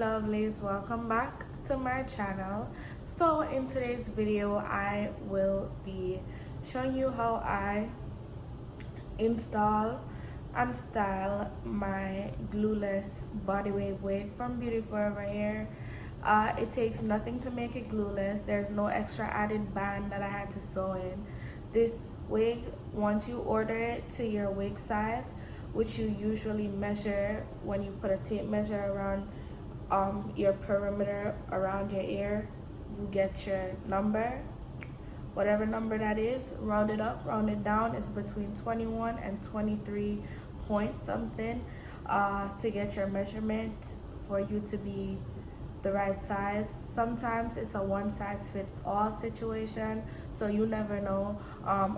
lovelies, welcome back to my channel. So in today's video I will be showing you how I install and style my glueless body wave wig from Beauty Forever hair. It takes nothing to make it glueless. There's no extra added band that I had to sew in. This wig, once you order it to your wig size, which you usually measure when you put a tape measure around your perimeter around your ear, you get your number, whatever number that is, round it up, round it down. It's between 21 and 23 point something to get your measurement for you to be the right size. Sometimes it's a one size fits all situation, so you never know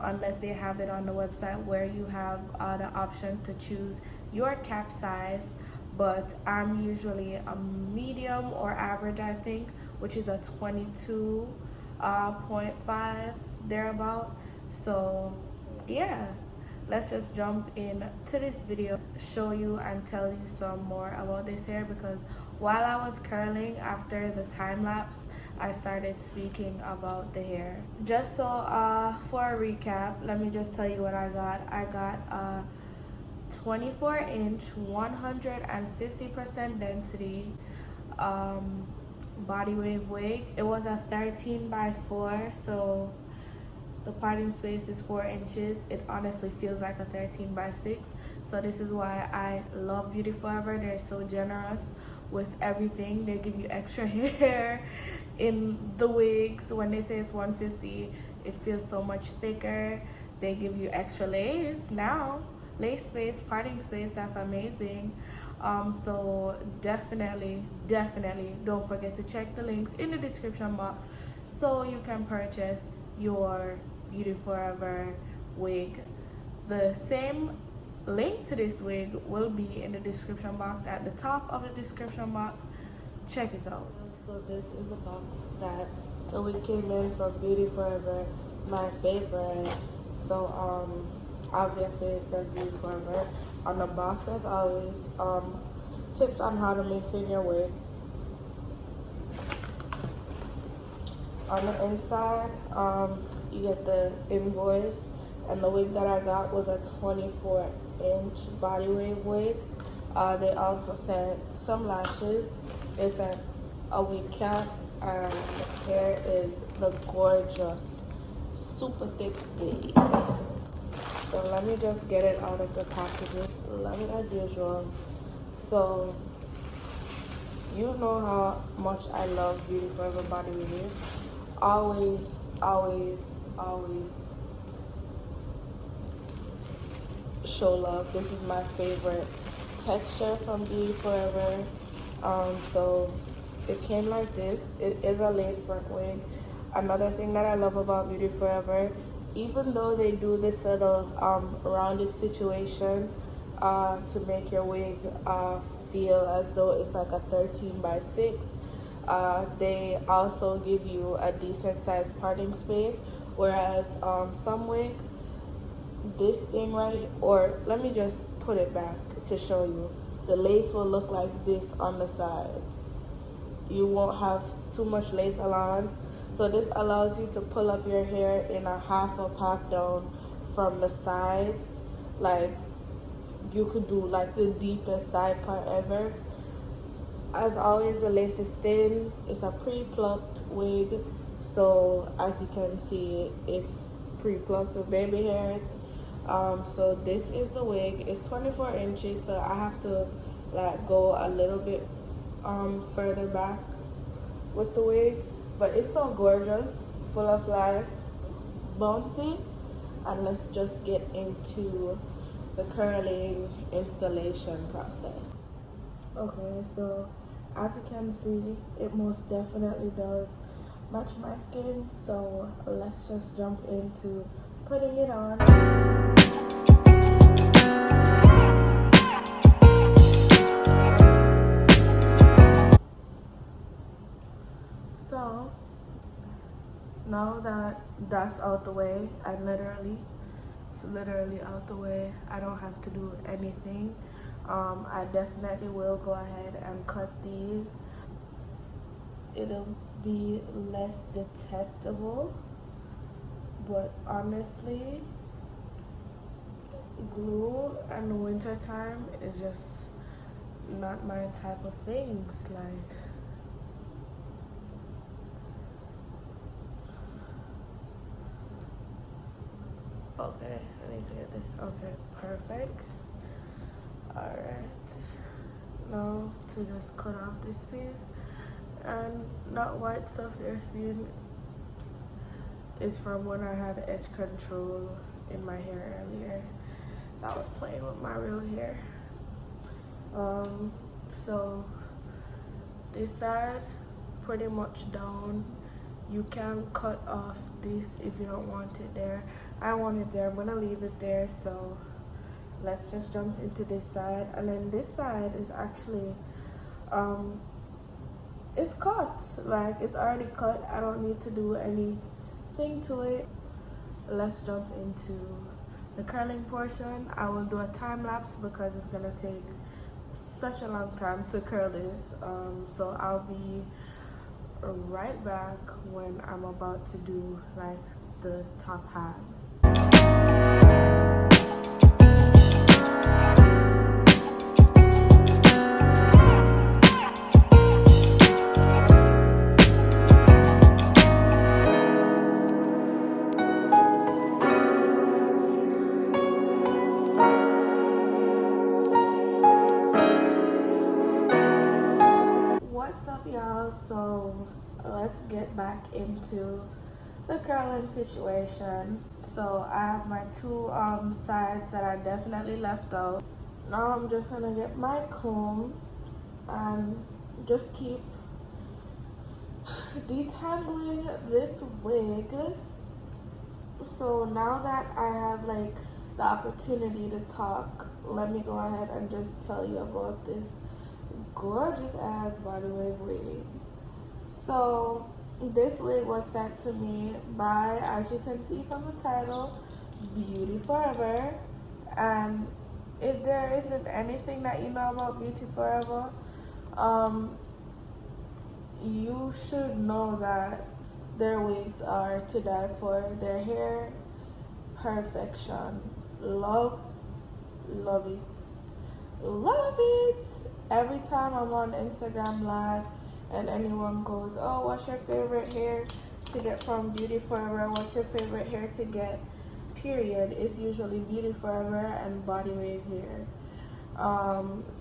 unless they have it on the website where you have the option to choose your cap size. But I'm usually a medium or average, I think, which is a 22.5 thereabout. So yeah, let's just jump in to this video, show you and tell you some more about this hair, because while I was curling after the time lapse, I started speaking about the hair. Just so for a recap, let me just tell you what I got. I got a 24-inch 150% density body wave wig. It was a 13x4, so the parting space is 4 inches. It honestly feels like a 13x6. So this is why I love Beauty Forever. They're so generous with everything. They give you extra hair in the wigs. When they say it's 150, it feels so much thicker. They give you extra lace now, lace space, parting space. That's amazing. So definitely don't forget to check the links in the description box so you can purchase your Beauty Forever wig. The same link to this wig will be in the description box, at the top of the description box. Check it out. So this is the box that the wig came in from Beauty Forever, my favorite. So obviously it says Beauty Forever on the box, as always. Tips on how to maintain your wig. On the inside, you get the invoice, and the wig that I got was a 24-inch body wave wig. They also sent some lashes. They sent a wig cap, and the hair is the gorgeous, super thick wig. So let me just get it out of the packaging. Love it as usual. So you know how much I love Beauty Forever body wig. Always show love. This is my favorite texture from Beauty Forever. So it came like this. It is a lace front wig. Another thing that I love about Beauty Forever, even though they do this little rounded situation to make your wig feel as though it's like a 13x6, they also give you a decent sized parting space, whereas some wigs, this thing right, or let me just put it back to show you, the lace will look like this on the sides. You won't have too much lace allowance, so this allows you to pull up your hair in a half up, half down from the sides. Like, you could do like the deepest side part ever. As always, the lace is thin. It's a pre-plucked wig, so as you can see, it's pre-plucked with baby hairs. So this is the wig. It's 24 inches, so I have to like go a little bit further back with the wig, but it's so gorgeous, full of life, bouncy. And let's just get into the curling installation process. Okay, so as you can see, it most definitely does match my skin, so let's just jump into putting it on. So now that that's out the way, it's literally out the way. I don't have to do anything. I definitely will go ahead and cut these it'll be less detectable. But honestly, glue in the winter time is just not my type of things. Like, okay, I need to get this. Okay, perfect. Alright, now to just cut off this piece. And that white stuff you're seeing is from when I had edge control in my hair earlier. So I was playing with my real hair. So this side pretty much done. You can cut off this if you don't want it there. I want it there. I'm gonna leave it there. So let's just jump into this side. And then this side is actually it's cut. Like, it's already cut. I don't need to do anything to it. Let's jump into the curling portion. I will do a time lapse because it's gonna take such a long time to curl this. So I'll be right back when I'm about to do like the top halves. What's up, y'all? So let's get back into the curling situation. So I have my two sides that I definitely left out. Now I'm just gonna get my comb and just keep detangling this wig. So now that I have like the opportunity to talk, let me go ahead and just tell you about this gorgeous ass body wave wig. So this wig was sent to me by, as you can see from the title, Beauty Forever. And if there isn't anything that you know about Beauty Forever, you should know that their wigs are to die for. Their hair, perfection. Love it. Love it. Every time I'm on Instagram Live and anyone goes, oh, what's your favorite hair to get from Beauty Forever? What's your favorite hair to get? Period. It's usually Beauty Forever and body wave hair.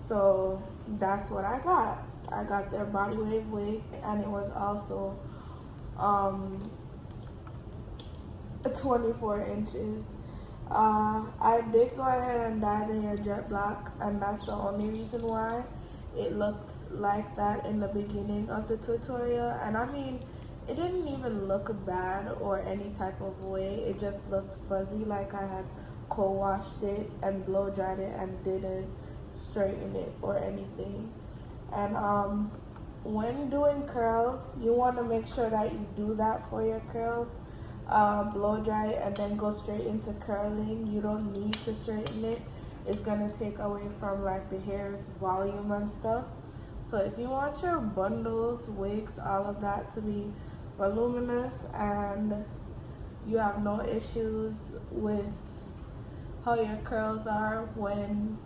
So that's what I got. I got their body wave wig, and it was also 24 inches. I did go ahead and dye the hair jet black, and that's the only reason why it looked like that in the beginning of the tutorial. And I mean, it didn't even look bad or any type of way. It just looked fuzzy, like I had co-washed it and blow dried it and didn't straighten it or anything. And when doing curls, you want to make sure that you do that for your curls. Blow dry it and then go straight into curling. You don't need to straighten it. It's gonna take away from like the hair's volume and stuff. So if you want your bundles, wigs, all of that to be voluminous and you have no issues with how your curls are when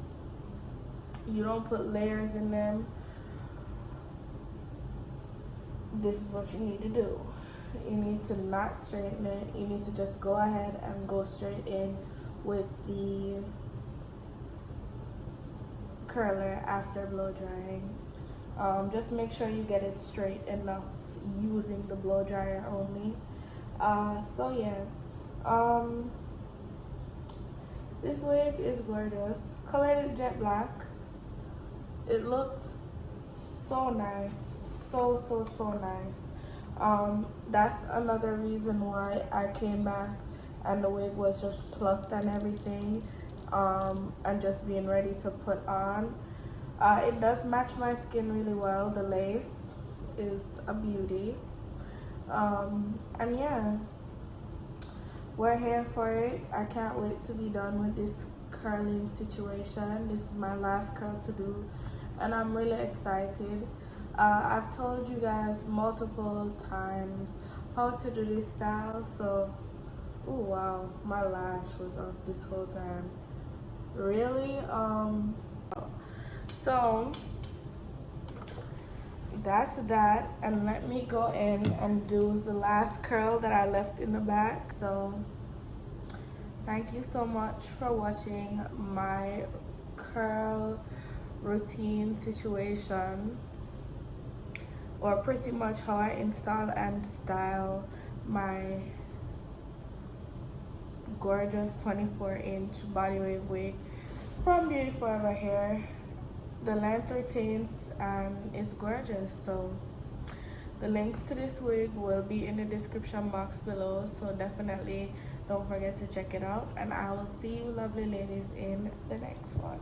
you don't put layers in them, this is what you need to do. You need to not straighten it. You need to just go ahead and go straight in with the curler after blow drying. Just make sure you get it straight enough using the blow dryer only. So yeah, this wig is gorgeous. Colored jet black. It looks so nice, so nice. That's another reason why I came back and the wig was just plucked and everything, and just being ready to put on. It does match my skin really well. The lace is a beauty. And yeah, we're here for it. I can't wait to be done with this curling situation. This is my last curl to do and I'm really excited. I've told you guys multiple times how to do this style, so oh wow, my lash was up this whole time. Really? So that's that, and let me go in and do the last curl that I left in the back. So thank you so much for watching my curl routine situation, or pretty much how I install and style my gorgeous 24-inch body wave wig from Beauty Forever hair. The length retains and is gorgeous. So the links to this wig will be in the description box below, so definitely don't forget to check it out, and I will see you lovely ladies in the next one.